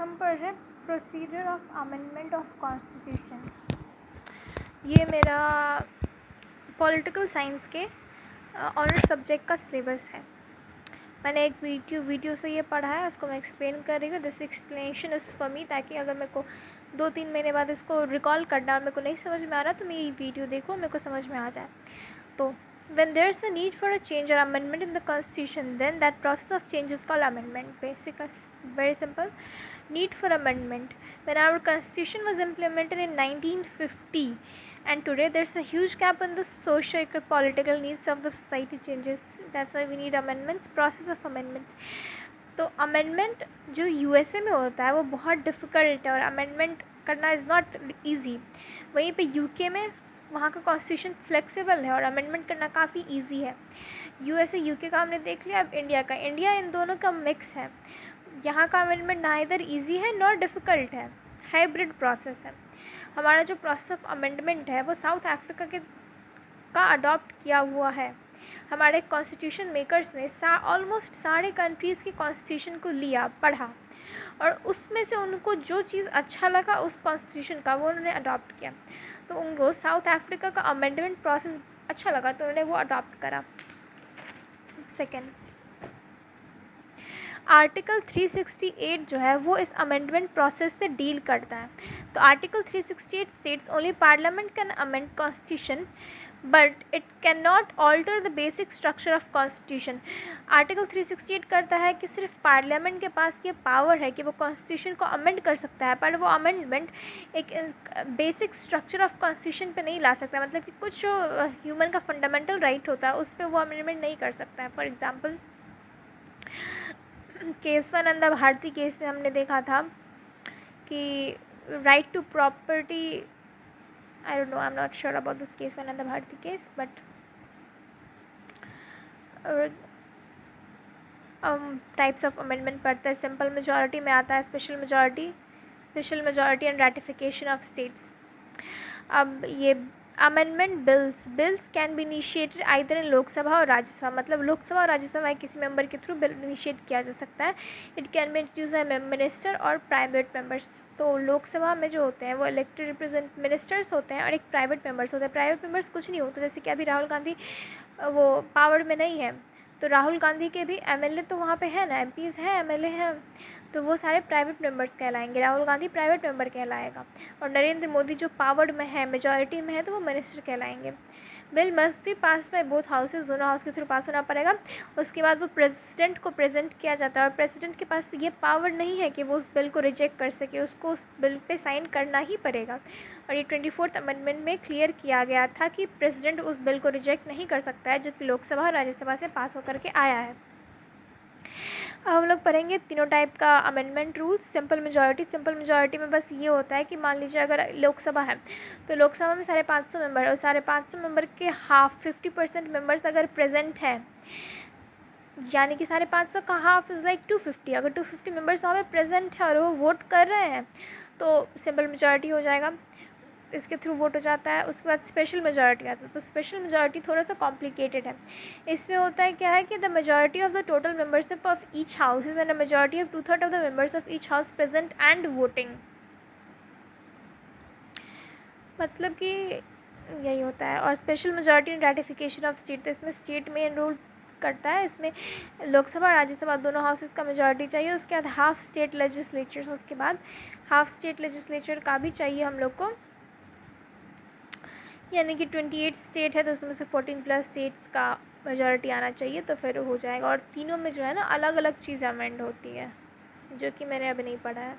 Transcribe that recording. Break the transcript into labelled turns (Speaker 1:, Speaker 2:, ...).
Speaker 1: हम पढ़ रहे हैं procedure of amendment of constitution. ये मेरा पॉलिटिकल साइंस के ऑनर्स सब्जेक्ट का सिलेबस है। मैंने एक वीडियो से ये पढ़ा है, उसको मैं एक्सप्लेन कर रही हूँ। This explanation is for me, ताकि अगर मेरे को 2-3 महीने बाद इसको रिकॉल करना और मेरे को नहीं समझ में आ रहा तो मैं ये वीडियो देखो, मेरे को समझ में आ जाए। तो when there is a need for a change or amendment in the constitution, then that process of change is called amendment. Very simple. Need for amendment. When our constitution was implemented in 1950, and today there's a huge gap in the socio-political needs of the society changes. That's why we need amendments. Process of amendments. तो amendment जो USA में होता है वो बहुत difficult है और amendment करना इज़ नॉट ईजी। वहीं पे यूके में वहाँ का कॉन्स्टिट्यूशन फ्लेक्सिबल है और अमेंडमेंट करना काफ़ी इजी है। यूएसए यूके का हमने देख लिया, अब इंडिया इन दोनों का मिक्स है। यहाँ का अमेंडमेंट ना इधर ईजी है नॉट डिफ़िकल्ट है, हाइब्रिड प्रोसेस है। हमारा जो प्रोसेस ऑफ अमेंडमेंट है वो साउथ अफ्रीका का अडॉप्ट किया हुआ है। हमारे कॉन्स्टिट्यूशन मेकर्स ने ऑलमोस्ट सारे कंट्रीज़ के कॉन्स्टिट्यूशन को लिया, पढ़ा और उसमें से उनको जो चीज़ अच्छा लगा उस कॉन्स्टिट्यूशन का वो उन्होंने अडॉप्ट किया। तो उनको साउथ अफ्रीका का अमेंडमेंट प्रोसेस अच्छा लगा तो उन्होंने वो अडॉप्ट करा। सेकेंड, आर्टिकल 368 जो है वो इस अमेंडमेंट प्रोसेस से डील करता है। तो article 368 states only parliament can amend constitution but it can not alter the basic structure of constitution. Article 368 करता है कि सिर्फ पार्लियामेंट के पास ये पावर है कि वो कॉन्स्टिट्यूशन को अमेंड कर सकता है, पर वो अमेंडमेंट एक बेसिक स्ट्रक्चर ऑफ कॉन्स्टिट्यूशन पे नहीं ला सकता। मतलब कि कुछ जो ह्यूमन का फंडामेंटल राइट होता है उस पर वो अमेंडमेंट नहीं कर सकता है। For example Kesavananda Bharati case में हमने देखा था कि right to property, I don't know, I'm not sure about this case, Kesavananda Bharati case, but types of amendment पढ़ता है। सिंपल मेजॉरिटी में आता है special majority and ratification of states. अब ये amendment bills can be initiated either in Lok Sabha और राज्यसभा। मतलब लोकसभा और राज्यसभा में किसी मेंबर के थ्रू बिल इनिशिएट किया जा सकता है। It can be introduce by minister और प्राइवेट मेंबर्स। तो लोकसभा में जो होते हैं वो इलेक्टेड रिप्रेजेंट मिनिस्टर्स होते हैं और एक प्राइवेट मेंबर्स होते हैं। प्राइवेट मेंबर्स कुछ नहीं होते, जैसे कि अभी राहुल गांधी वो पावर में नहीं है तो राहुल गांधी के भी एमएलए तो वहाँ पे है ना, एमपीज़ हैं, एमएलए हैं, तो वो सारे प्राइवेट मेंबर्स कहलाएंगे। राहुल गांधी प्राइवेट मेंबर कहलाएगा और नरेंद्र मोदी जो पावर्ड में है, मेजॉरिटी में है, तो वो मिनिस्टर कहलाएंगे। Bill must be pass by both houses, दोनों हाउस के थ्रू पास होना पड़ेगा। उसके बाद वो प्रेसिडेंट को प्रेजेंट किया जाता है और प्रेसिडेंट के पास ये पावर नहीं है कि वो उस बिल को रिजेक्ट कर सके, उसको उस बिल पे साइन करना ही पड़ेगा। और ये 24th अमेंडमेंट में क्लियर किया गया था कि प्रेसिडेंट उस बिल को रिजेक्ट नहीं कर सकता है जो कि लोकसभा और राज्यसभा से पास होकर के आया है। अब हम लोग पढ़ेंगे तीनों टाइप का अमेंडमेंट रूल्स। सिंपल मेजॉरिटी में बस ये होता है कि मान लीजिए अगर लोकसभा है तो लोकसभा में 550 मेंबर और 550 मेंबर के हाफ 50% मेंबर्स अगर प्रेजेंट हैं, यानी कि 550 का हाफ इज़ लाइक 250। अगर 250 मेंबर्स वहाँ पे प्रेजेंट है और वो वोट कर रहे हैं तो सिंपल मेजॉरिटी हो जाएगा, इसके थ्रू वोट हो जाता है। उसके बाद स्पेशल मेजॉरिटी आता है। तो स्पेशल मेजॉरिटी थोड़ा सा कॉम्प्लिकेटेड है। इसमें होता है क्या है कि the majority of the total membership of each house is and the majority of 2/3 of the members of each house present and voting. मतलब कि यही होता है। और special majority and ratification of state, तो इसमें स्टेट मेन रोल करता है। इसमें लोकसभा राज्यसभा दोनों हाउसेस का मेजॉरिटी चाहिए। उसके बाद हाफ स्टेट लेजिस्लेचर, उसके बाद हाफ स्टेट लेजिस्लेचर का भी चाहिए हम लोग को, यानी कि 28 स्टेट है तो उसमें से 14+ स्टेट्स का मेजॉरिटी आना चाहिए तो फिर हो जाएगा। और तीनों में जो है ना अलग अलग चीज़ अमेंड होती है जो कि मैंने अभी नहीं पढ़ा है।